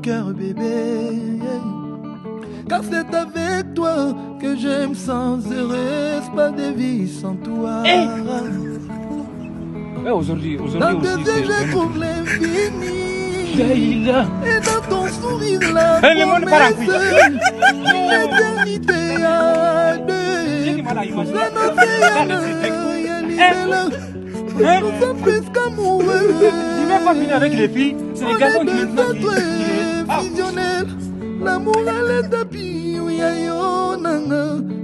cœur, bébé. Car c'est avec toi que j'aime sans erreur, pas de vie sans toi. Aujourd'hui Dans tes aussi, yeux, je trouve l'infini. Et dans ton sourire, la promesse d'une éternité à deux. Nous sommes plus qu'amoureux. Tu vas pas finir avec les filles. C'est les garçons qui deux êtres fusionnels. L'amour à l'étapis,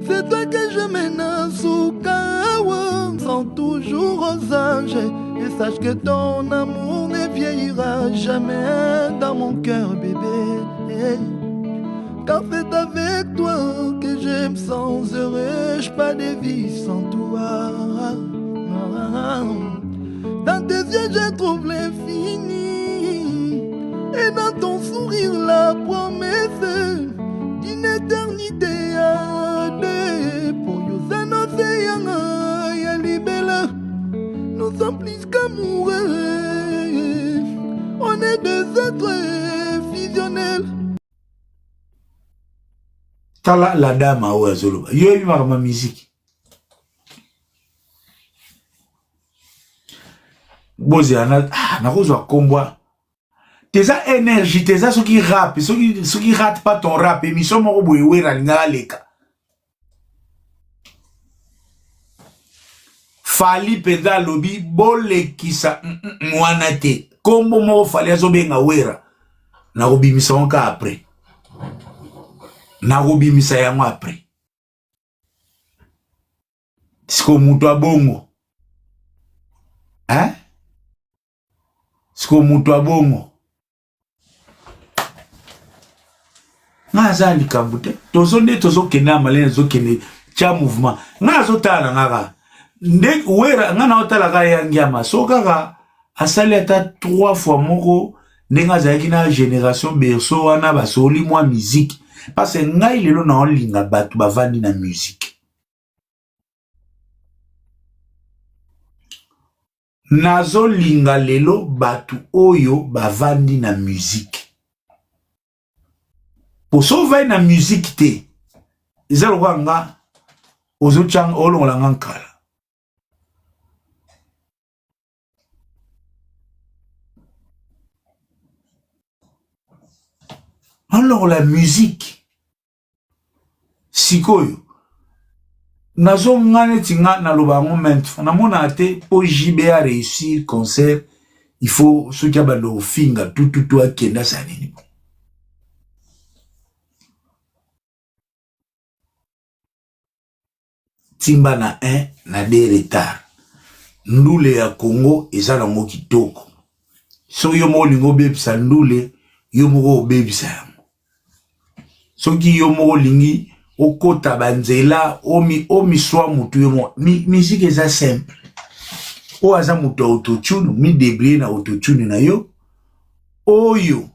c'est toi que je mène à Soukawa. Sans toujours aux âges. Et sache que ton amour ne vieillira jamais dans mon cœur, bébé. Car c'est avec toi que j'aime sans heureux, pas de vie sans toi. Dans tes yeux, je trouve l'infini. Et dans ton sourire, la promesse d'une éternité à deux. Pour Yosan Océan, Yalibela, nous sommes plus qu'amoureux. On est deux êtres fusionnels. Tala la dame a oazolo. Yo yi ma musique. Bozi ana na kozwa kombwa. Teza énergie, teza ceux qui rap, ceux qui ratent pas ton rap, émission moko boye wera linga leka. Fali penda lobby bole kisa mwana te. Kombo moko fali azobenga wera. Na kobimisa onka après. Na kobimisa yango après. Siko mutu abongo. Hein? Siko mutu abongo. Nga zali kambute. Tozo nde tozo kene amalene zo kene cha mouvement. Nga zo tala nga. Ndek wera nga na otala ka yangiama. So kaka asali ata 3 fois moko ndenga zaki na génération berceau wana basoli mwa musique. Parce que ngai lelo na olinga batu bavandi na musique. Nazo linga lelo batu oyo bavandi na musique. Pour sauver na musique te. Izalo kwa nga ozo chang olongola nga nkala. Alors la musique sikoyo nazo ngane tinga na loba moment na mona ate po JB a réussir concert il faut ce qui a bando finga tout akenda sanini timba na 1 na 2 retard ndule ya Congo ezala ngo kitoko so yo mo lingo bebisa ndule yo mo bebisa soki yo mo lingi okota banzela omi swa mutu yo mo musique eza simple o aza mutu autotune mi débrouiller na autotune na yo oyo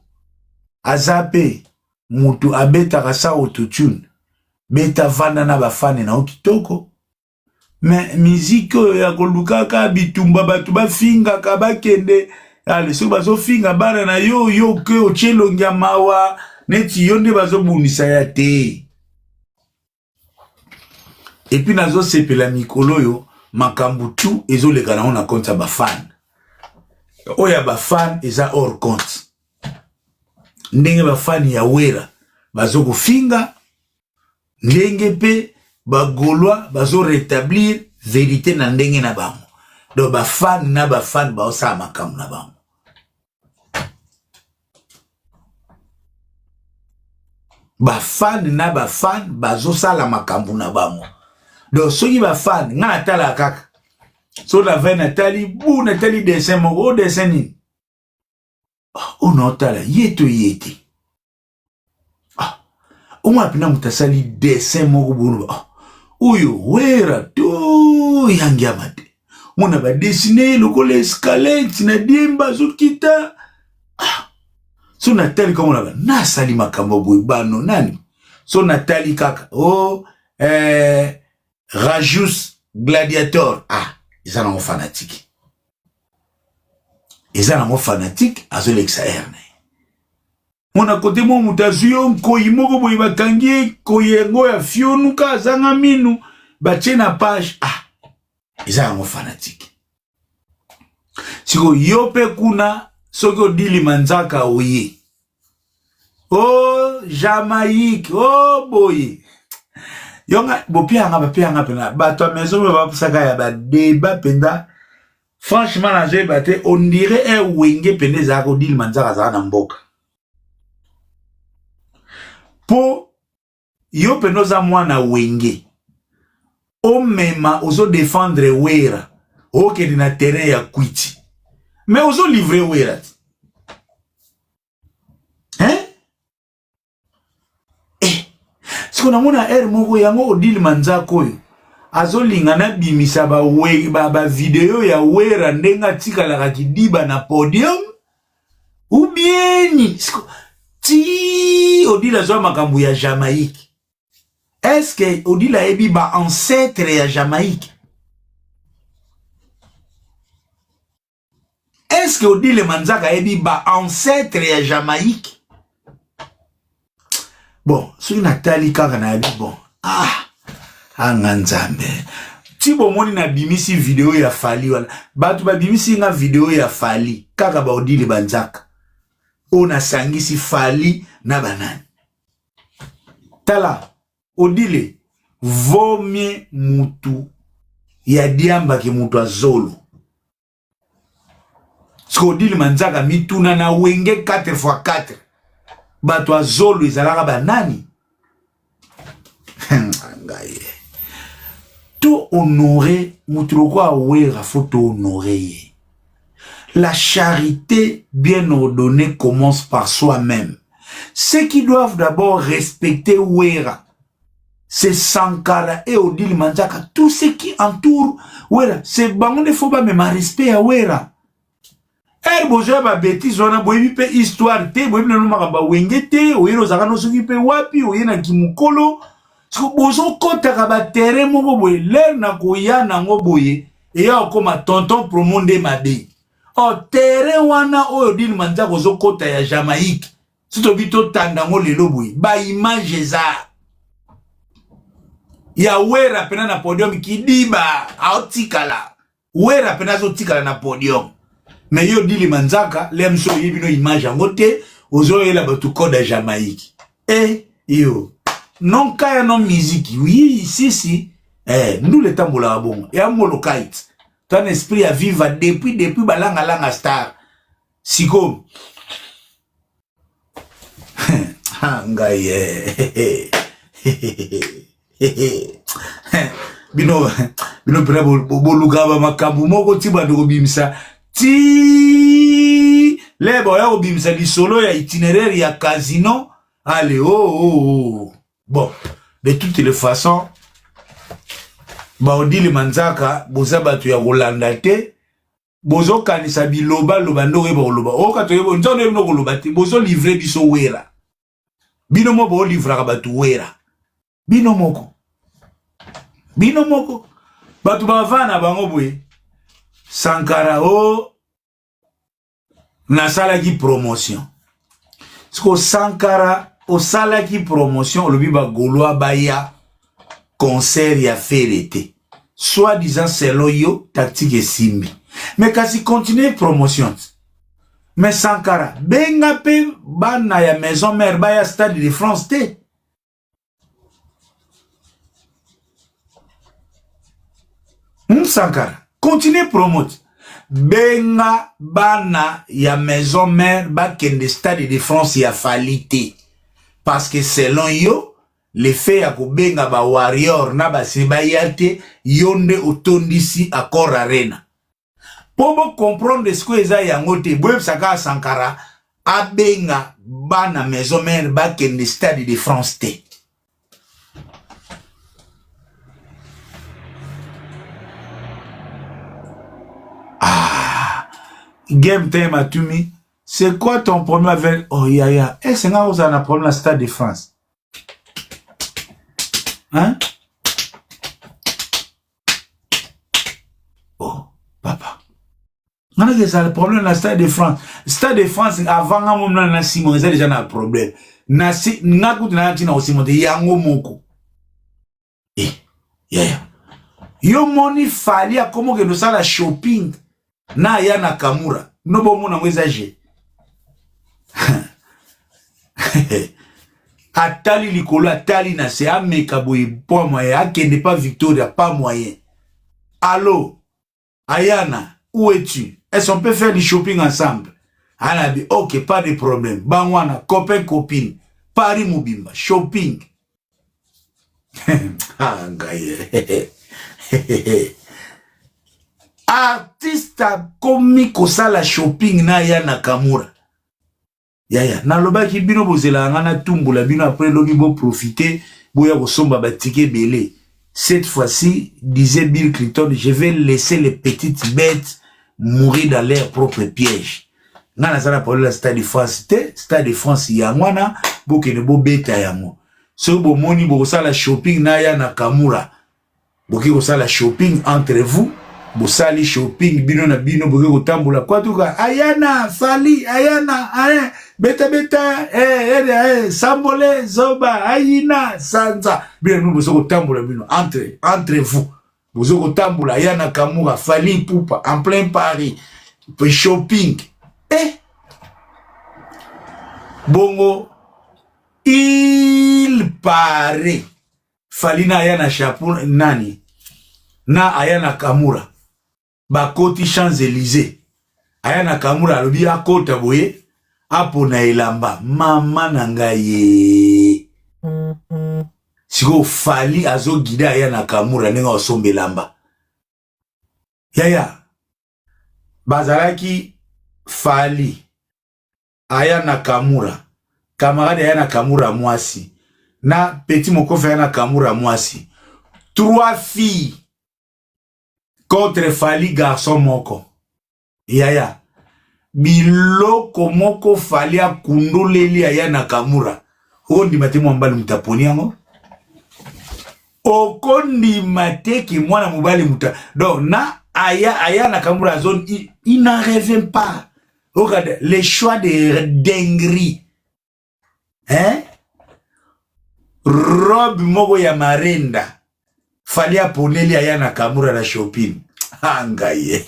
azape mutu abeta sa autotune beta vanda na bafane na okitoko mais musique ya koluka ka bitumba batu bafinga ka bakende ale so bazo finga bana na yo ke ochelo ngamawa neti yonde bazo bunisa ya te. Et puis nazo sepela mikolo yo makambu tu ezo leka na ona compte ba fan. Oya ba fan eza hors compte. Ndenge ba fan ya wera bazo kofinga ndenge pe ba golwa bazo rétablir vérité na ndenge na bango. Do ba fan na ba fan ba osa makambu na bango. Ba fan na ba fan bazo sala makambu na bango. Donc soki ba fan nga atala kaka. So la veine natali bu natali dessin moko dessin ni. On otala yete. Uma pina mutasali dessin moko bunu. Uyo wera to yangiamate. Mona ba dessiner lokole escalette na dimba zukita. So natali kama na na sali makambo bano nani. So natali kaka. Rajus Gladiator. Ils en ont fanatique. Ils en ont fanatique à Zolexaerne. On a côté mon mutazuyo koyi moko boye bakangi koyengo ya fionuka zanga minu batie na page eza ngo fanatique. Siko yope kuna soki odili manzaka oye. Oh Jamaïque, oh boye. Yonga bopia nga pena bato maison ba pusaka ya ba débat penda. Franchement la j'ai batté on dirait wenge pende za ko dili manzaka za na mboka. Po yo penoza mwana wenge o mema ozo défendre wera o ke na terrain ya kwiti mais ozo livrer wera siko na mona moko yango odili manzako yo azo lingana bimisa ba video ya wera ndenga tikala kidiba na podium ou bien siko ti odila zo makambu ya Jamaïque. Est-ce que odila ebi ba ancêtre ya Jamaïque? Est-ce que odile manzaka ebi ba ancêtre ya Jamaïque? Bon, soki natali kaka na ebi bon. Nganzambe. Ti bomoni na bimisi video ya Fali wala. Batu ba bimisi nga video ya Fali kaka ba odile banzaka. Ona sangisi Fali na banani. Tala, odile, vomie mutu ya diamba ke mutu azolo. Sko odile manzaka mituna na wenge 4x4. Bato azolo izalaka banani. Ngaye. To honorer mutu loko awera faut honorer. La charité bien ordonnée commence par soi-même. Ceux qui doivent d'abord respecter Wera, c'est Sankara et Odile Manzaka. Tous ceux qui entourent Wera, c'est bango ne faut pas même respect à Wera. Boja ba bêtise on a boyebi pe histoire te boyebi na numaka ba wengete oyeno zaka no soki pe wapi oyena kimukolo. Siko bozo kota ba terrain moko boye ler na koya nango boye e ya okoma tonton promonde mabe. O terrain wana oyo Odile Manzaka ozo kota ya Jamaïque. Sito bito tandango lelo boye ba image za ya Wera pena na podium kidiba aotikala. Wera pena zo tikala na podium. Mais yo Odile Manzaka lemso yebino image ngote ozo yela batu koda Jamaïque. Yo non kaya non musique oui si nous le tambola bon et amolo kite ton esprit à vivre depuis balanga star siko ngaye bino pena boluka ba makambu moko tiba ndoko bimisa ti lebo ya obimisa di solo ya itinéraire ya casino allez bon de toutes les façons ba Odile Manzaka boza batu ya Rolanda te bozo kanisa biloba loba ndoko ba loba o ka to yebo nzono no loba te bozo livrer biso Wera bino mo bo livra batu Wera bino moko batu ba vana bango boye Sankara na sala ki promotion. Siko Sankara o sala ki promotion le biba goloa baya concert ya ferete. Soit disant c'est loyo tactique et simbi. Mais kasi continue promotion. Mais Sankara benga pe bana ya maison mère baya stade de France te. Sankara continue promote. Benga bana ya maison mère ba kende stade de France ya falite. Parce que selon yo, le fait ya ko benga ba warrior na ba sebayate yonde otondisi accord arena. Pour comprendre ce que eza yango te boye saka Sankara a benga bana maison mère ba kende stade de France te. Game time à Tumi. C'est quoi ton problème avec Yaya? C'est là où vous avez un problème à Stade de France. Hein? Oh, papa. On a le problème dans le Stade de France. Stade de France, avant un moment, on a Simon, il y a déjà un problème. Nasi, n'akout n'antina aussi monte, yango moko. Eh, yeah. Yo moni fali a comment que nous ça la shopping. Na ya Nakamura. No bon mon envisagé. Atali likolo, atali na se ameka boye pas moyen, akende pas Victoria, pas moyen. Allô, Ayana, où es-tu? Est-ce qu'on peut faire du shopping ensemble? Anabi, ok, pas de problème. Bangwana, copain, copine. Paris Mobimba, shopping. Ah, gaye. Artiste comique ça la shopping na ya Nakamura. Yaya, na loba ki bino bozela ngana tumbula bino après lobi bo profiter, boya kosomba batike belé. Cette fois-ci, disait Bill Clinton, je vais laisser les petites bêtes mourir dans leur propre piège. Nana sana parole la Stade de France, Stade de France yangwana, boke ne bo beta yango. So bo moni bo sala shopping na ya Nakamura. Boke ko sala shopping entre vous, bo sali shopping bino na bino boke ko tambula kwa tuka Ayana, Fali, Ayana, beta Sambole, Zoba, Ayina, Sanza. Bien nous bozo ko tambula bino entre vous. Bozo ko tambula Ayana Nakamura, Fali Poupa en plein Paris. Pour shopping. Bongo, il paraît Falina Ayana chapeau nani na Ayana Nakamura bakoti Champs-Élysées Ayana Nakamura lobi akota boye apo na elamba mama nangaye siko Fali azo gida Ayana Nakamura nenga osombe lamba yaya bazalaki Fali Ayana Nakamura, camarade Ayana Nakamura mwasi, na petit mokofe Ayana Nakamura mwasi. 3 filles contre Fali garçon moko. Yaya, biloko moko Fali a kundoleli Ayana Nakamura. Ondi mate mwambali mutaponi yango. Okondi mate ki mwana mubali muta. Donc na Ayana Nakamura zone, il n'en revient pas. Regarde, les choix de dinguerie. Hein? Robe mogo ya marenda. Fali aponeli Ayana Nakamura la shopping. Angaye.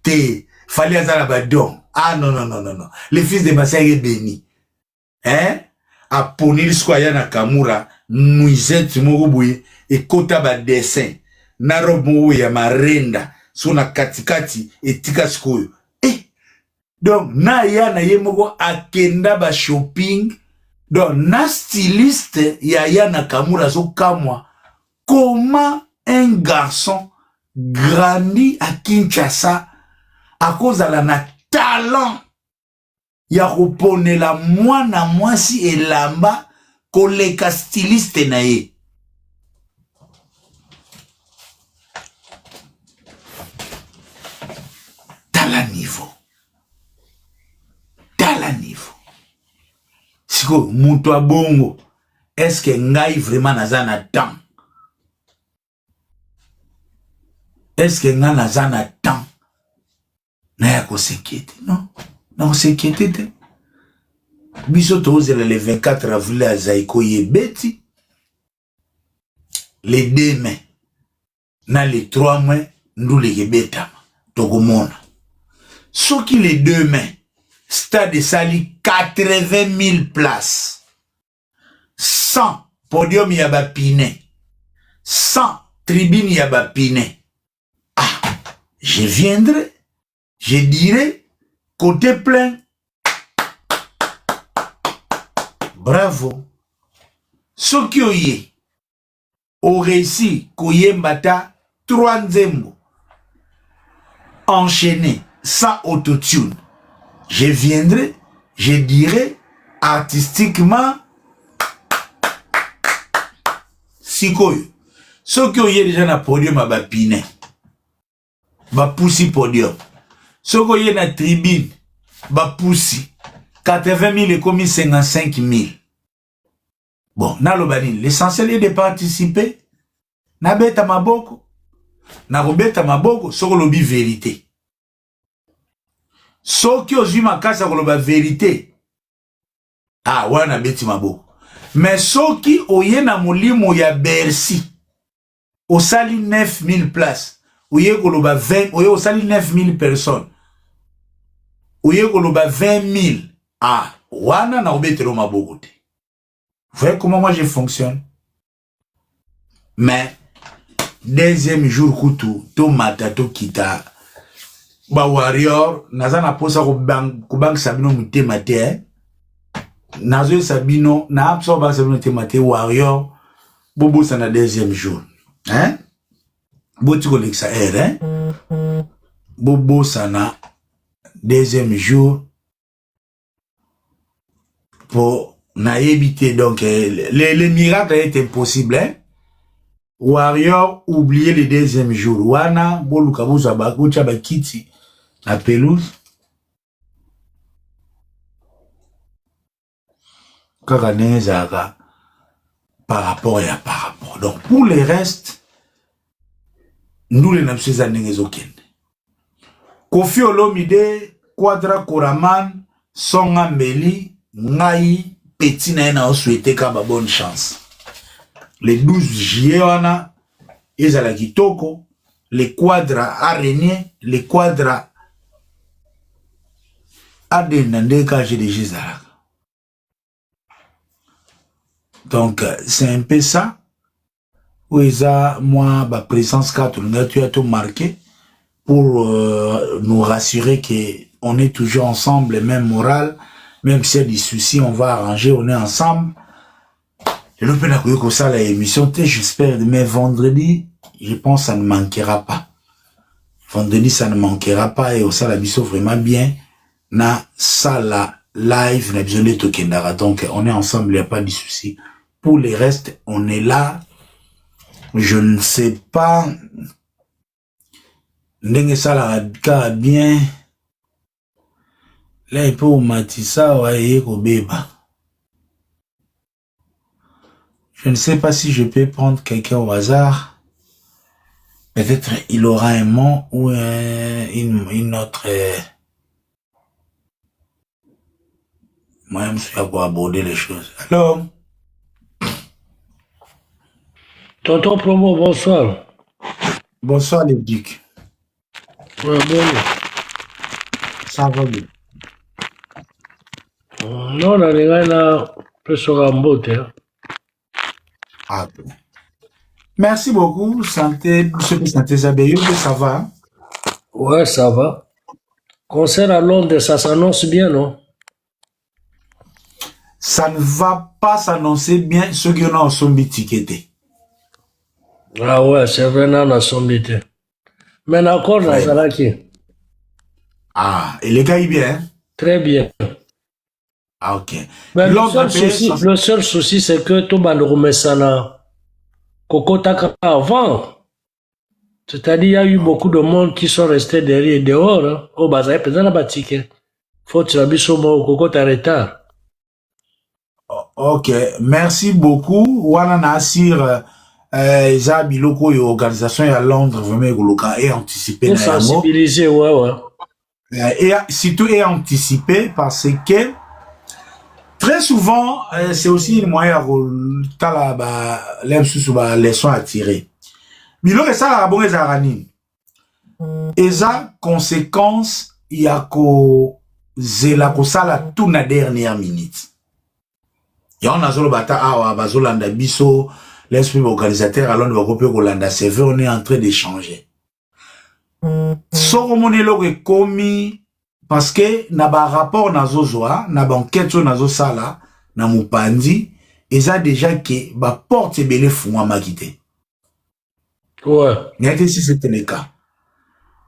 Te. Fali azala badon. Ah non. Le fils de Massaye béni. Hein? Aponeli sko Ayana Nakamura. Nuisette mogo boye. Et kota ba dessin. Na robe mogo ya marenda. Sona katikati etika sikoyo. Donc na ya na yemoko akenda ba shopping. Donc na styliste ya Ayana Nakamura so kamwa. Comment un garçon grandi à Kinshasa à cause de la talent ya koponela mwana mwasi elamba koleka styliste na ye. Siko, muto a bongo, est-ce que ngai vraiment nazana temps? Est-ce que ngai nazana temps? Naya ko s'inquiète, non? Non, s'inquiète. Biso tozela le 24 avril à Zaiko Yebeti. Les 2 mai, na les 3 mois, nous les Yebetama. Togomona. Ce qui les 2 mai, Stade de Sali 80 000 places. 100 podium yabapine. 100 tribune yabapine. Ah, je viendrai, je dirai, côté plein. Bravo. Ce qui oye, au récit, koyembata 3 nzembo. Enchaîné, sans autotune. Je viendrai, je dirai, artistiquement, sikoyo. Ceux qui ont déjà na podium à bapine, ba poussi podium. Ceux qui ont na tribune, ba poussi. 80 000 et commis 55 000. Bon, na lobani, l'essentiel est de participer. Na beta maboko. na kobeta maboko soko lobi vérité. Soki ozwi makasi koloba vérité. Ah, wana beti maboko. Mais soki oye na molimo ya Bercy, osali 9000 places, oye koloba 20, oye osali 9000 personnes, oye koloba 20 000, ah, wana na obetelo maboko te. Vous voyez comment moi je fonctionne? Mais deuxième jour kutu to matato kita ba warrior nazana posa ko bang sabino mutema te nazo sabino na abso ba sabino te mate warrior bobo sana deuxième jour hein boti ko lexa hein bobo sana deuxième jour pour na éviter donc les miracles étaient impossibles hein. Warrior oublier le deuxième jour. Wana boluka buza bakucha bakiti la pelouse. Kaganezaka par rapport. Donc pour les restes, nous les n'absous anengezokende. Kofi Olomide, Quadra Koraman, Songa Meli, Ngai, Petit Naena ont souhaité kaba bonne chance. Le 12 juillet, ils ont la kitoko, les quadras araignées, les quadras adenande kaje de Jézara. Donc, c'est un peu ça. Où ils ont, moi, ma présence 4, tu as tout marqué pour nous rassurer qu'on est toujours ensemble, le même moral, même s'il y a des soucis, on va arranger, on est ensemble. Et le peu comme ça, l'émission, j'espère, mais vendredi, je pense que ça ne manquera pas. Vendredi, ça ne manquera pas, et au ça, la biseau vraiment bien. Na, ça, la live, na besoin de tokendara. Donc, on est ensemble, il n'y a pas de souci. Pour les restes, on est là. Je ne sais pas. N'engue ça, la cas bien. Là, il peut ou matissa, ouais, kobeba. Je ne sais pas si je peux prendre quelqu'un au hasard. Peut-être il aura un mot ou une autre... Moi, je suis à quoi aborder les choses. Alors? Tonton Promo, bonsoir. Bonsoir, les ducs. Ouais, bon. Ça va bien. Non, on a là, plus au Rambote. Ah, bon. Merci beaucoup. Santé, santé Zabéyo, ça va? Ouais, ça va. Concert à Londres, ça s'annonce bien, non? Ça ne va pas s'annoncer bien ceux qui ont son étiqueté. Ah ouais, c'est vrai, on a son bité. Mais encore, dans Zalaki. Ah, et les gars, ils bien? Très bien. Ah, ok. Mais le seul souci, c'est que tout le monde remet ça là. Coco Taka avant. C'est-à-dire, il y a eu beaucoup de monde qui sont restés derrière et dehors. Hein. Au bazar, peut-être la bâtique. Faut que tu habites sur mon Coco, t'as retard. Ok, merci beaucoup. Wana Nassir, Zabi Loko et organisation à Londres, vraiment, et anticipé. Pour sensibiliser, ouais. Et surtout, et anticipé parce que très souvent, c'est aussi une moyen de leçon à tirer. Mais là, ça, la bonne est et ça, conséquence, il y a que zela ko sala tout na dernière minute. Et on a zolo bata awa bazolanda biso, l'esprit organisateur alors nous va copier Rolanda CV, on est en train d'échanger. Soromone lo ke komi parce que na ba rapport na zozoa, na ba enquête na zo sala na mupandi, eza déjà que ba porte belé fungwa makité. Ouais. N'était si c'était le cas.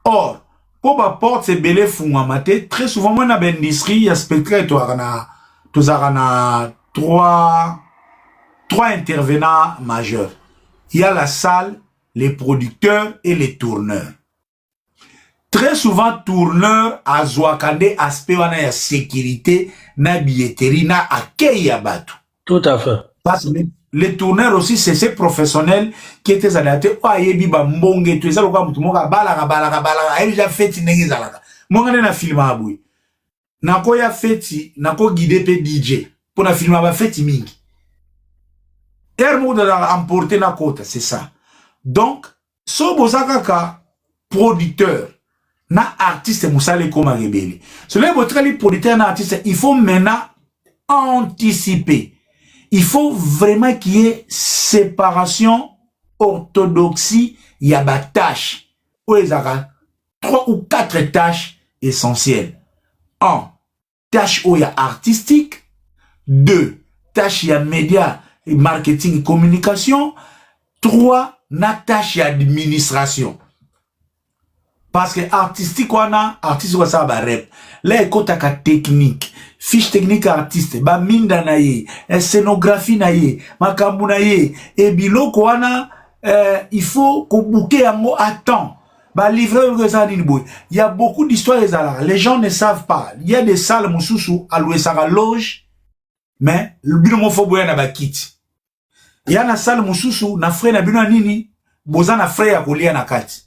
Or, pour ba porte belé fungwa maté, très souvent moi na ba industrie, il y a spectacle to zarana trois intervenants majeurs. Il y a la salle, les producteurs et les tourneurs. Très souvent, tourneur a zouakande aspect wana ya sécurité, na billetterie, na accueil ya batu. Tout à fait. Parce que les tourneurs aussi, c'est ces professionnels qui étaient adaptés. Oh, yebi ba mbonge, tu es ça, le quoi, mutumoka, balaka, aïe, déjà fait, n'engi zalaka. Moi, na film à boui. Nako ya feti, nako guidé pe DJ. Pour na film à feti mingi. Terme de la emporter na kota, c'est ça. Donc, so bozakaka, producteur, na artiste moussale koma rebelle. Cela votre les producteur na artiste, il faut maintenant anticiper. Il faut vraiment qu'il y ait séparation, orthodoxie, il y a des tâches. Où il y a 3 ou 4 tâches essentielles. 1. Tâche où il y a artistique. 2. Tâche il y a médias, marketing et communication. 3. Tâche il y a administration. Parce que artistique, on a, artiste, on a rep. Là, il y a technique. Fiche technique artiste. Ba minda na ye. Scénographie na ye. Makambu na ye. Et biloko wana, il faut qu'on bouquet yango à temps. Ba livrer il y a beaucoup d'histoires. Les gens ne savent pas. Il y a des salles moussousou, à louer sa loge. Mais, le binomo faut boire na ba kit. Il y a na salle moussousou, na frais na bino nini, boza na frais ya kolia na kati.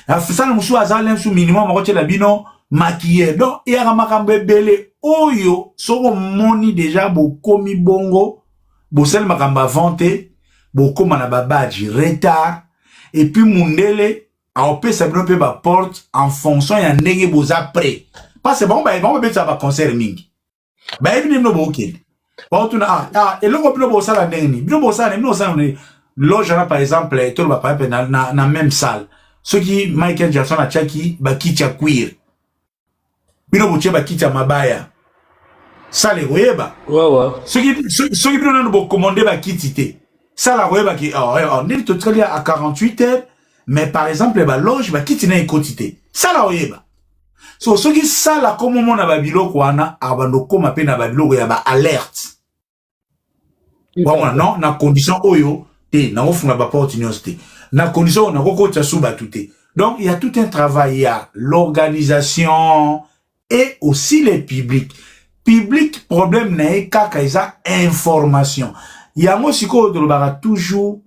La salle moussousou azalem sous minimum, maroche la bino, maquillé. Donc, il y a makambe belé. Oyo, soko moni déjà, bo komi bongo, bo sel makamba vante, bo koma na ba badge, retard. Et puis, mundele, a opé sa bino pe ba porte, en fonction, y a ndenge boza prêt. Parce que bon, ba ça va concert mingi. Ba ebi nemno bo okende. Ba otuna, et loko bino bo sala ndenge. Bino bo sala loge, par exemple, tout le ba na même salle. Ceux qui, Michael Jackson a tchaki, ba kitia queer. Bino boche ba kitia mabaya. Ça les royeba. Ouais. Ceux qui bino nano bo commander ba kitite. Ça la royeba qui, on est totalement à 48 heures, mais par exemple, ba loge, ba kitine y quotité. Ça la royeba. So, ceux qui ça la comme mon na babilo kwana, abando koma pe na babilo ko ya ba alerte. Voilà, non, na condition oyo, te, na ofu na ba opportunité. Na condition, na koko tcha souba tout. Donc, il y a tout un travail, il y a l'organisation et aussi les publics. Public, problème n'est qu'à isa information. Il y a aussi toujours,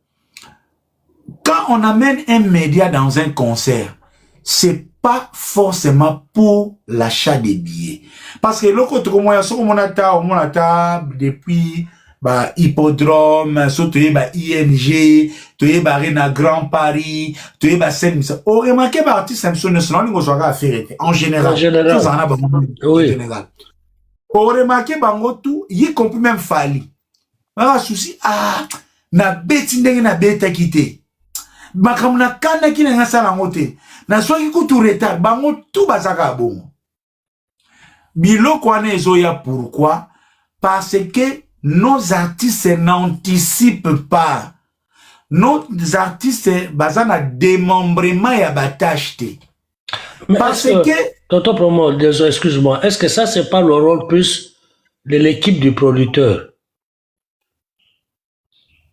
quand on amène un média dans un concert, c'est pas forcément pour l'achat des billets. Parce que l'autre, on a depuis, bah, hippodrome, surtout, bah, ING, tu bah, Arena Grand Paris, tu bah, scène, on remarque, bah, artiste, national, on va faire, en général. En général. Oui. En général. On remarque, bah, tout, y compris même Fali. Un souci, na beti ndenge na beta kité. Makam na kana ki na sala ngote. Na soki kutu retard, bango tout bazaka bon. Biloko wana ezoya pourquoi? Parce que nos artistes n'anticipent pas. Nos artistes bazana démembrement ya batachete. Parce que tonton Promo, désolé, excuse-moi, est-ce que ça c'est pas le rôle plus de l'équipe du producteur?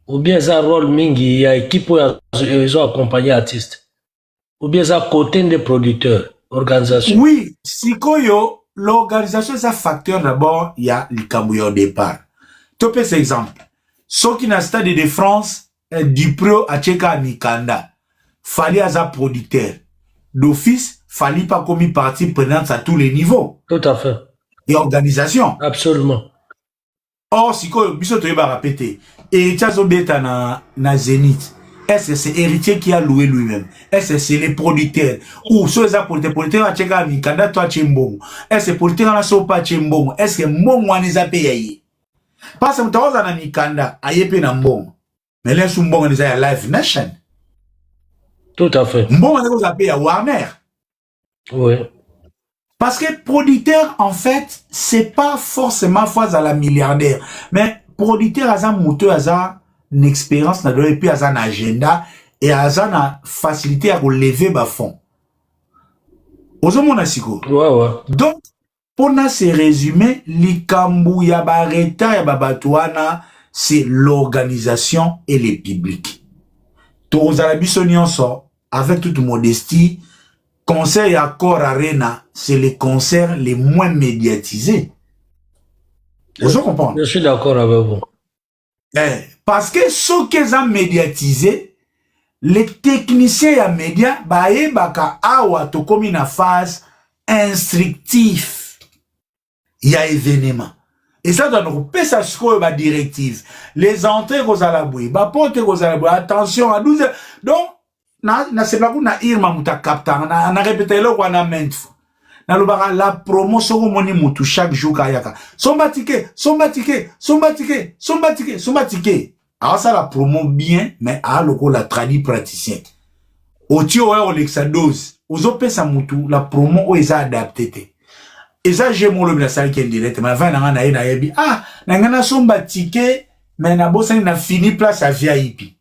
Ou bien ça rôle mingi, il y a équipe où ils ont accompagné l'artiste. Ou bien ça côté des producteurs, organisation. Oui, sikoyo, l'organisation c'est un facteur d'abord, il y a le Cambouillon au départ. Topé cet exemple. Ceux qui n'a stade de France, Dupro a Tcheka Mikanda. Fallait à producteur. D'office, fallait pas commis partie prenante à tous les niveaux. Tout à fait. Et organisation. Absolument. Or, si quoi, biso to yeba répéter. Et Tchazo Beta na Zénith. Est-ce que c'est héritier qui a loué lui-même? Est-ce que c'est les producteurs? Ou ceux qui ont producteurs à Tcheka Mikanda, toi Tchembong. Est-ce que producteurs à Sopa Tchembong? Est-ce que Mbong waniza payé? Parce que mtaoza na Mikanda, ayepe na Mbong. Mais là, sous Mbong waniza ya Live Nation. Tout à fait. Mbong waniza payé à Warner. Oui. Parce que producteur, en fait, c'est pas forcément fois à la milliardaire. Mais producteur a un moteur, a une expérience, et puis a un agenda, et a une facilité à relever bas fond. Ouais. Donc, pour se résumer, l'ikambu yabareta yababatouana, c'est l'organisation et les publics. Tous à la avec toute modestie, concert à Cor Arena, c'est les concerts les moins médiatisés. Vous comprenez? Je suis d'accord avec vous. Parce que ce qu'ils ont médiatisé, les techniciens ya média, baka awa to comme une phase instructive. Il y a événement. Et ça doit nous faire ça sur la directive. Les entrées aux alabouis, portes aux alabouis, attention à 12 heures. Donc, na c'est pas qu'on a irma muta capta, na répété le qu'on a maintes fois. Na lobara la promotion au moni mutu chaque jour kayaka. Somba ticket. Alors ça la promo bien, mais à loko la tradi praticien. Au tio o l'exadose. Aux opé sa mutu, la promo o isa adapté. Et ça, j'ai mon le salle qui est direct. Mais avant, na yebi. Ah, na somba ticket, mais na bossa na fini place à VIP.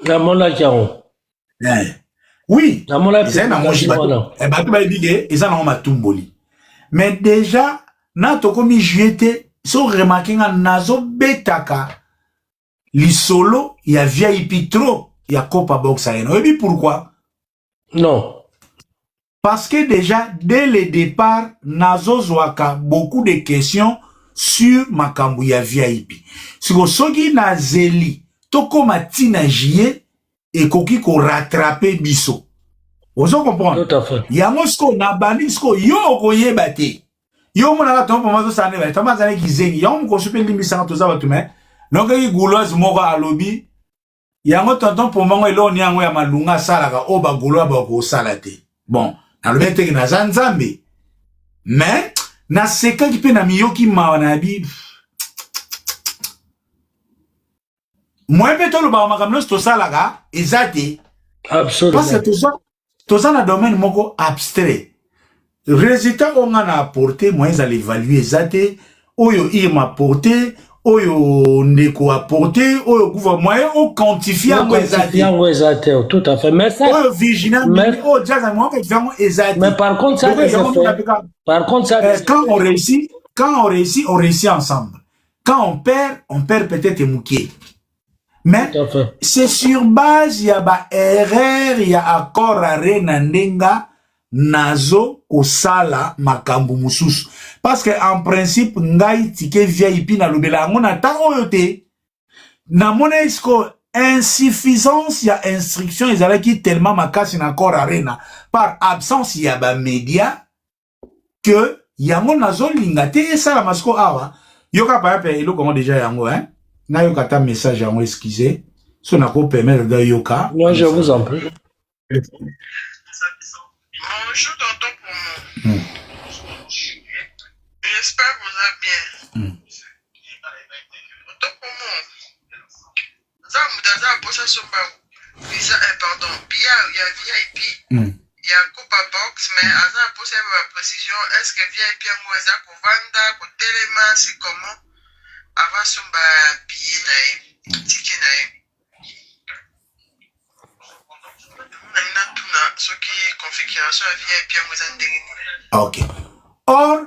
Na mona kiaron. Oui. Na mona ils na monji bato. Et bato ba bige, ils na ma tumboli. Mais déjà, na to komi juete, so remarqué nga nazo betaka. Li solo, il y a VIP trop, il y a Copa Box Arena. Et puis pourquoi? Non. Parce que déjà, dès le départ, Nazo Zwaka, beaucoup de questions sur Makambu ya VIP. Si vous sogi na zeli, toko matina jie, et koki ko rattraper biso. Vous comprenez? Tout à fait. Yamosko na banisko, yo okoye bate. Yo mona la tombe mazo sane ba, tama zane ki zengi, yo mko super limisanga to za batume. Donc yi gouloise moka alobi, yango tonton pour mango elo ni yango ya malunga salaka, o ba gouloa ba ko salate. Bon. Alors, il y a Zanzambe. Mais, na seka qui peut na miyoki mawanabi. Moi, peut-être le baromakamno, c'est tout ça là, exacté. Absolument. Parce que tout ça, na domaine moko abstrait. Résultat, on a apporté, moi, ils allaient évaluer exacté. Oyo, il m'a apporté. Oyo, neko apporté. Oyo, gouvernement, o quantifié en exacté. Tout à fait. Mais ça. Oyo, vigilant. Mais, oh, jazz, moi, exacté. Mais par contre, ça, par contre, ça. Quand on réussit, on réussit ensemble. Quand on perd peut-être mouké. Mais, c'est sur base, il y a ba erreur, il y a accord à renandenga, nazo, osala, makambu mususu. Parce que, en principe, ngai tike VIP na lobela, on a ta oyote. Na mona isko, insuffisance, il y a instruction, ils allaient qui tellement makasi na accord à rena. Par absence, il y a ba média, que, yango nazo lingate, et ça la masko awa. Yoka pa yape, ilo comment déjà yango, hein? Na yoka ta message yango, excusez. So na ko permettre de yoka. Moi, je vous en prie. Bonjour, tonton pour moi. J'espère que vous allez bien. Tonton pour moi. Ça, vous avez possession par visa, pardon, il y a VIP, il y a Copa Box, mais à ça, pour cette précision, est-ce que VIP est moins à Kovanda, pour Téléma, c'est comment? Avant son billet, ticket, ok. Or,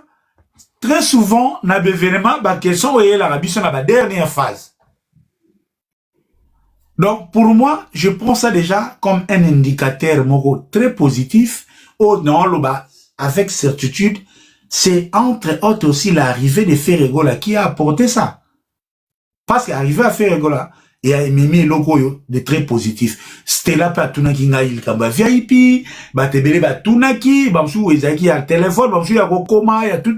très souvent, na événement, ba question ou l'Arabie sur la dernière phase. Donc, pour moi, je prends ça déjà comme un indicateur très positif. Oh non, avec certitude, c'est entre autres aussi l'arrivée de Ferregola qui a apporté ça. Parce qu'arriver à Ferregola, et a mis logo de très positif. Stella Patunaki nga il kamba VIP, batebele batunaki, bamsou ezaki ya téléphone, bamsou ya kokoma, ya tout.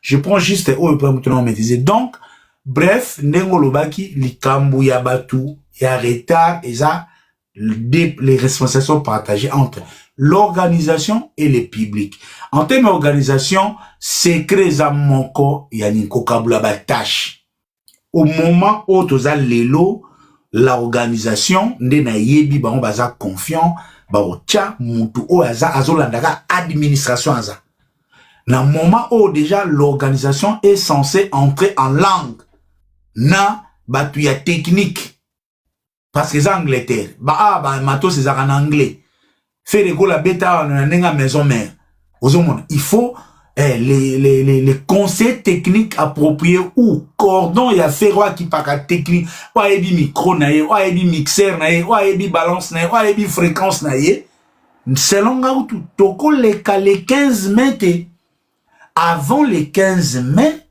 Je prends juste au point maintenant maîtriser. Donc, bref, nengo lobaki likambu ya batu, ya retard, et ça, les responsabilités sont partagées entre l'organisation et le public. En termes d'organisation, secret za moko ya ninko kabula ba tâche. Au moment où tu as l'élo, l'organisation, ndena yebi ba on baza confiant, ba ocha mutu o aza azolandaka administration aza. Na moment où déjà l'organisation est censée entrer en langue, na batu ya technique, parce que c'est Angleterre, ba matos c'est en anglais. Faire la bêta en maison mère. Il faut les conseils techniques appropriés ou cordon y a ferroa qui pas technique, ou ebi micro naie, ou ebi mixeur naie, ou ebi balance naie, ou ebi fréquence naie. Selon là où tout toko les 15 mètres avant les 15 mai,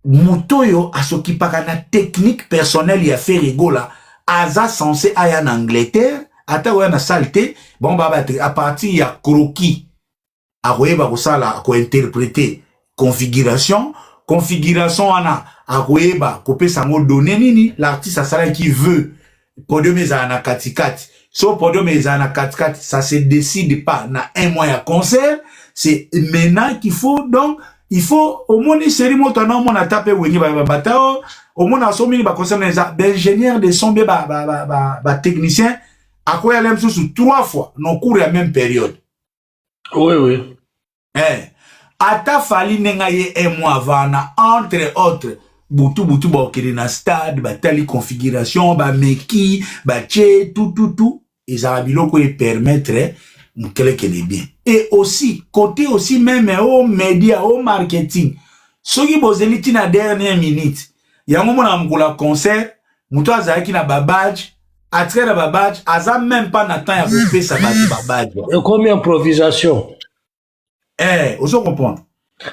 mutoyo asokipaka na technique personnelle ya faire rigola aza censé aya en Angleterre ata oya na salte bon ba à partir ya croquis akoyeba kosala ko interpréter configuration wana akoyeba kopesa ngo donner nini l'artiste asala qui veut podium ezala na katikati so podium ezala na katikati ça se décide pas na un mois ya concert c'est maintenant qu'il faut donc il faut au moins série motana mon taper wengi ba batao au moins asomini ba concert d'ingénieur de son ba technicien akoya lem sous 3 fois non cours la même période. Oui. Ata fali nenga ye un mois avant na entre autres butu ba okeli na stade ba tali configuration ba meki ba tché tout ils a biloko et permettre mukele kele bien et aussi côté aussi même au média au marketing soki bozeli tina dernière minute yango mona mukula concert muto azaki na babage atre na babage aza même pas na temps ya kopesa babage comme improvisation. Vous comprenez?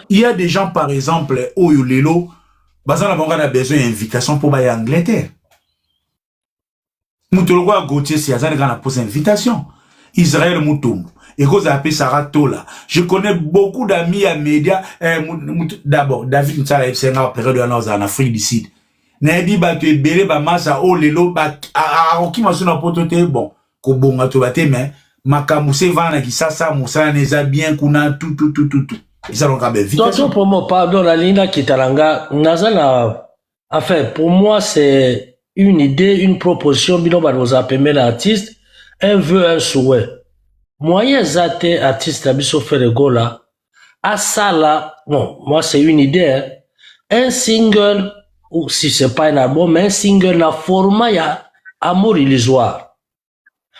Il y a des gens, par exemple, au Yolelo, bazan a besoin d'invitation pour aller en Angleterre. Moutologo à Gauthier, si Azan a posé invitation. Israël Moutoum. Et cause appelé Sarah Tola. Je connais beaucoup d'amis à médias. D'abord, David Nsala c'est une période en Afrique du Sud. Nebi battu belé ba masa o lelo ba a oki masuna potote bon ko bonga to bate mais makamuse vana ki sasa musana neza bien kuna tout ils allont quand même vite. Tonton pour moi pardon la linda kitalanga nazala enfin pour moi c'est une idée une proposition bino ba nous appeler l'artiste un vœu un souhait moyen zate artiste abiso faire gola à ça là bon moi c'est une idée un single ou si c'est pas un album mais un single na format ya amour illusoire.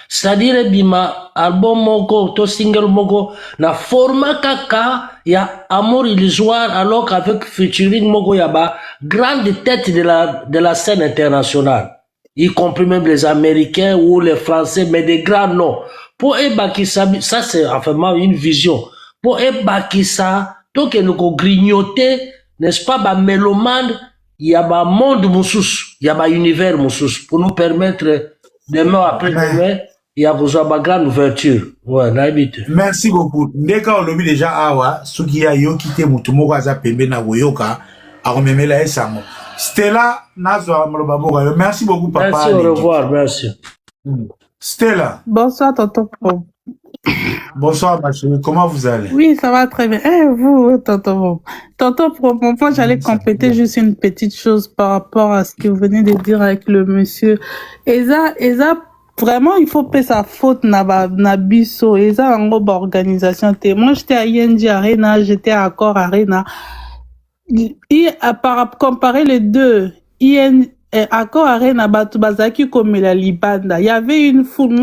C'est-à-dire bima album moko to single moko na format kaka ya amour illusoire alors qu'avec featuring moko ya ba grande tête de la scène internationale y compris même les Américains ou les Français mais des grands noms pour ebakisa ça c'est enfin une vision pour ebakisa donc nous ko grignoter n'est-ce pas ba mélomane il y a ba monde moussous il y a ba univers moussous pour nous permettre demain après demain il y a besoin de grande ouverture. Ouais, n'habite. Merci beaucoup. Ndeka olobi déjà awa, soki ya yo kite mutu moko aza pembe na goyoka, akomemela esango. Stella nazwa maloba boka yo. Merci beaucoup papa. Merci, au revoir, merci. Stella. Bonsoir tonton Pro. Bonsoir ma chérie, comment vous allez? Oui, ça va très bien. Vous, tonton Pro, moi j'allais compléter juste une petite chose par rapport à ce que vous venez de dire avec le monsieur. Eza vraiment, il faut payer sa faute na biso. Et ça, en gros, organisation. Moi, j'étais à ING Arena, j'étais à Accor Arena. Et à comparer les deux, Accor Arena, Batubazaki comme la Libanda. Il y avait une foule.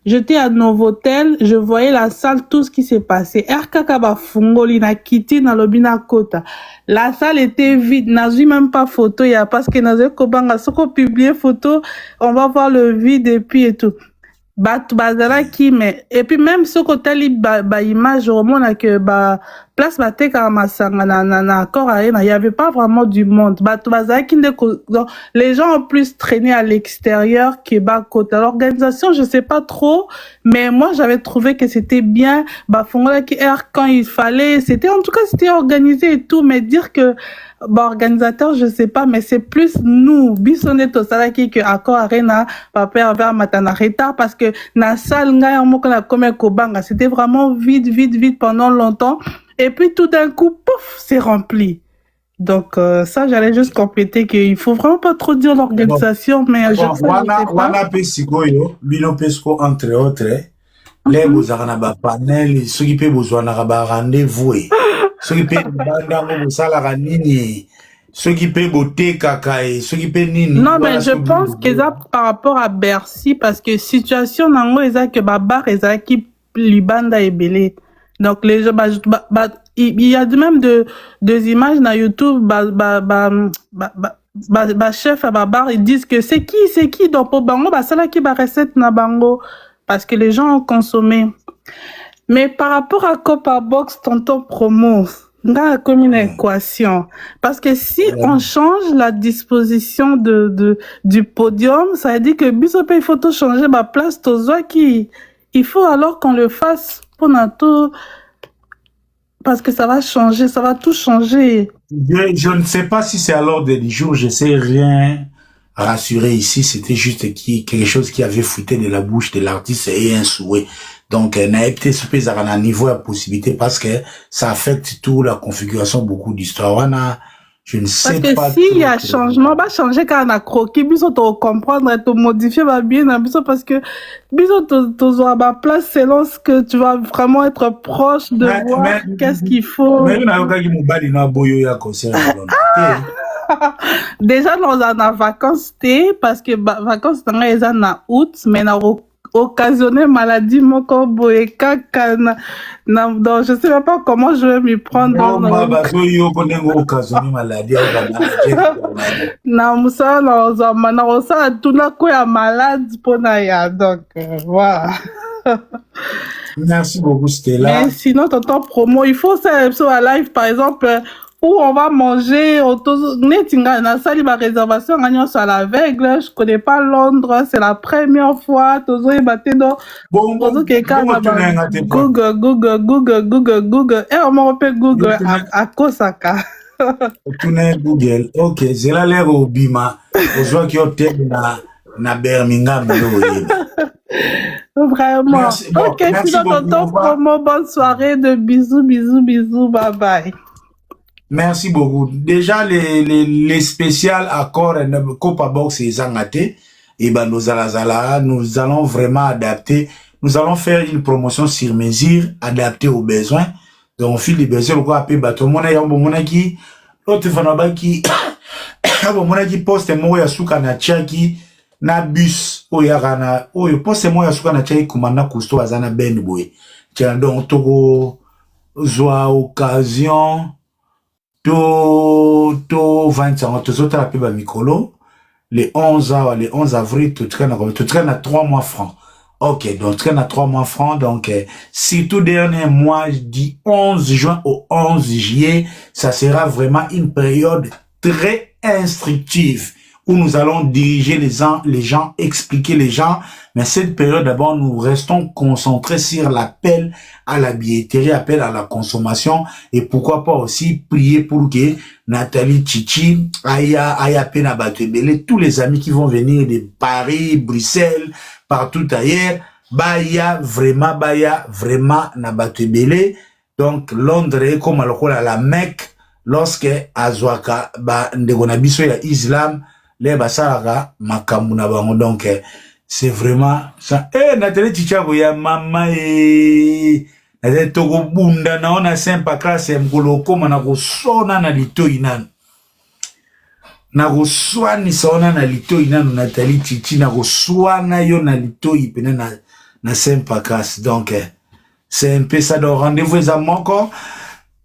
J'étais à Novotel, je voyais la salle, tout ce qui s'est passé. Erkakaba Fungoli na Kiti na Lobina Kota. La salle était vide, n'a même pas photo, il y a parce que n'a Kobanga, ce qu'on publie photo, on va voir le vide et puis et tout. Bazara qui mais et puis même ce côté image au monde que place batek à masanga na Accor Arena, il y avait pas vraiment du monde. Bazara qui les gens ont plus traîné à l'extérieur que côté. L'organisation, je sais pas trop, mais moi j'avais trouvé que c'était bien. Fongola qui quand il fallait, c'était en tout cas c'était organisé et tout, mais dire que organisateur, je sais pas, mais c'est plus nous, Bissonnet au Salaki, que Accor Arena, papa vers Matanareta, parce que na salle, c'était vraiment vide pendant longtemps. Et puis tout d'un coup, pouf, c'est rempli. Donc ça, j'allais juste compléter qu'il faut vraiment pas trop dire l'organisation, mais je sais pas. Wana Pesigoyo, Bino Pesco, entre autres, les Bozarana panel, ceux qui peuvent besoin de rendez-vous. Ceux qui peuvent ceux qui peuvent botter caca, ceux qui peuvent nini. Non, mais je pense que ça par rapport à Bercy, parce que situation nango eza que babar eza qui libanda et belé. Donc les gens, il y a même deux images dans YouTube, chef à babar, ils disent que c'est qui donc pour bango, ça là qui recette na bango, parce que les gens ont consommé. Mais par rapport à Copa Box, tonton promo, comme une équation. Parce que si on change la disposition du podium, ça veut dire que Bisope, il faut tout changer ma place, qui il faut alors qu'on le fasse pour tout, parce que ça va changer, ça va tout changer. Je ne sais pas si c'est à l'ordre du jour, je sais rien rassurer ici, c'était juste quelque chose qui avait fouetté de la bouche de l'artiste et un souhait. Donc, n'a été supposé à un niveau de possibilité parce que ça affecte toute la configuration, beaucoup d'histoires. Je ne sais pas. Parce que s'il y a changement, va changer quand on a croqué, biso to comprendre et to modifier va bien, biso parce que biso to à ma place selon ce que tu vas vraiment être proche de voir qu'est-ce qu'il faut. Mais déjà dans la vacances parce que vacances dans les années août mais na occasionné maladie moko boye kaka donc je sais même pas comment je vais m'y prendre na musala na ozama na osala tuna ko ya malade pona ya donc voilà. Merci beaucoup Stella. Mais sinon tonton promo il faut ça sur la live par exemple où on va manger netinga na sali ma réservation à l'aveugle. Je connais pas Londres, c'est la première fois tozo ebate do tozo quelqu'un Google et on m'appelle Google à Kosaka. Tourner Google. OK, c'est là l'air au bima. Ozo ki hotel na Birmingham Vraiment. Merci. Bon, OK, sinon tonton promo bonne soirée de bisous, bye bye. Merci beaucoup. Déjà, les spéciales accords Copa Box et Zangate, et ben nous allons vraiment adapter. Nous allons faire une promotion sur mesure, adaptée aux besoins. Donc, au fil des besoins, on va appeler bateau. Mon qui, l'autre fanaba qui, qui poste moi ya suka na chaki, na bus, oyarana, poste moi ya suka na chaki kumana kusto azana ben boy. Tiens, donc, togo, zoa occasion, to 20 ans, tout ça, la pub Mikolo, les 11 avril, tout traîne à 3 mois francs. OK, donc, traîne à 3 mois francs, donc, si tout dernier mois, du 11 juin au 11 juillet, ça sera vraiment une période très instructive, où nous allons diriger les gens, expliquer les gens, mais cette période, d'abord, nous restons concentrés sur l'appel à la billetterie, appel à la consommation, et pourquoi pas aussi prier pour que Nathalie Chichi, Aya Penabatebele, tous les amis qui vont venir de Paris, Bruxelles, partout ailleurs, Baya vraiment Nabatebele, donc Londres, comme à la Mecque, lorsque Azwaka, Ndegonabiso ya Islam, les basaraga makamuna bango donc c'est vraiment ça. Nathalie Chichago ya mama Nathalie togo bunda na ona sempa classe mkolo koma na kusona na litoi nanu na kuswani saona na litoi nanu Nathalie Chichi na kuswana yo na litoi pene na sempa classe donc c'est un peu ça donc rendez-vous les amis encore.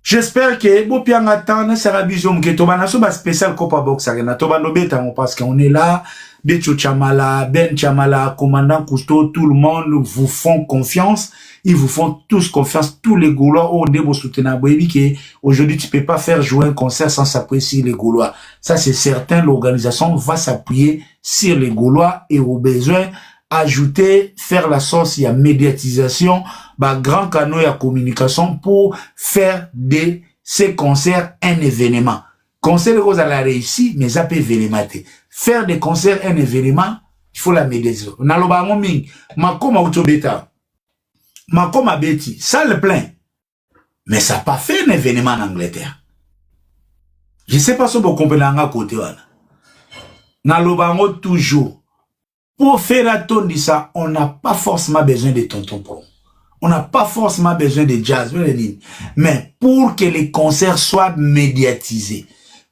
J'espère que bon piang attendre sera bisous que to bana so ba spécial Copa Box arena to bano beta parce qu'on est là Becho Chamala Ben Chamala commandant Cousteau tout le monde vous font confiance, ils vous font tous confiance, tous les Gaulois au debo soutenir baby que aujourd'hui tu peux pas faire jouer un concert sans s'appuyer sur les Gaulois, ça c'est certain. L'organisation va s'appuyer sur les Gaulois et au besoin ajouter, faire la sauce, il y a médiatisation, bah, grand canal et communication pour faire de ces concerts un événement. Concert, vous allez réussir, mais ça peut événement. Faire des concerts un événement, il faut la médiatisation. Naloba ming, makoma utobeta, makoma beti, ça le plein. Mais ça n'a pas fait un événement en Angleterre. Je sais pas si vous comprenez à côté. Naloba toujours. Pour faire la tonne de ça, on n'a pas forcément besoin de tonton pro. On n'a pas forcément besoin de jazz. Mais pour que les concerts soient médiatisés,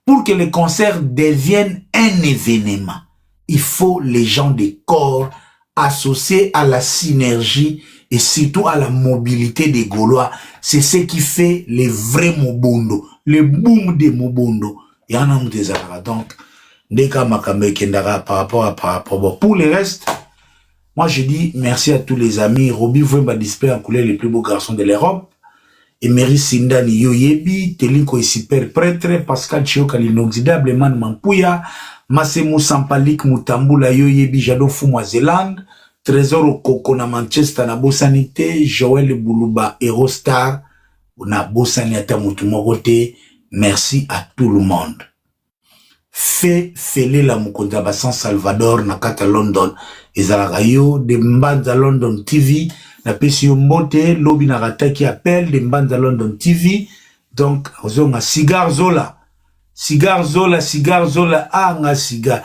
pour que les concerts deviennent un événement, il faut les gens des corps associés à la synergie et surtout à la mobilité des Gaulois. C'est ce qui fait les vrais Mobondo, le boom des Mobondo. Il y en a des arabes. Donc, par rapport. Pour le reste, moi je dis merci à tous les amis. Roby Vouemba display en couleur les plus beaux garçons de l'Europe. Emery Sindani Yoyebi, Telinko et super prêtre, Pascal Chioka l'inoxydable, Man Mampuya, Masemu Sampalik Mutambula Yoyebi, Jado Fumwa Zélande, Trésor Okoko na Manchester na Bosanité, Joël Boulouba Eurostar, na Bosanité Mutumorote. Merci à tout le monde. Fele la Mukonda San Salvador na kata London. Ezalagayo de Mbanza London TV. Na pesi yo mbote lobi na rataki appel de Mbanza London TV. Donc ozonga cigar zola nga cigar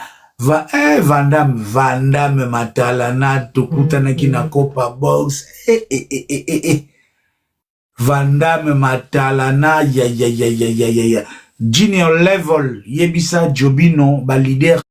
Vandame matala na tukutana kina Copa Box Vandame matala na ya Junior level yebisa Jobino ba leader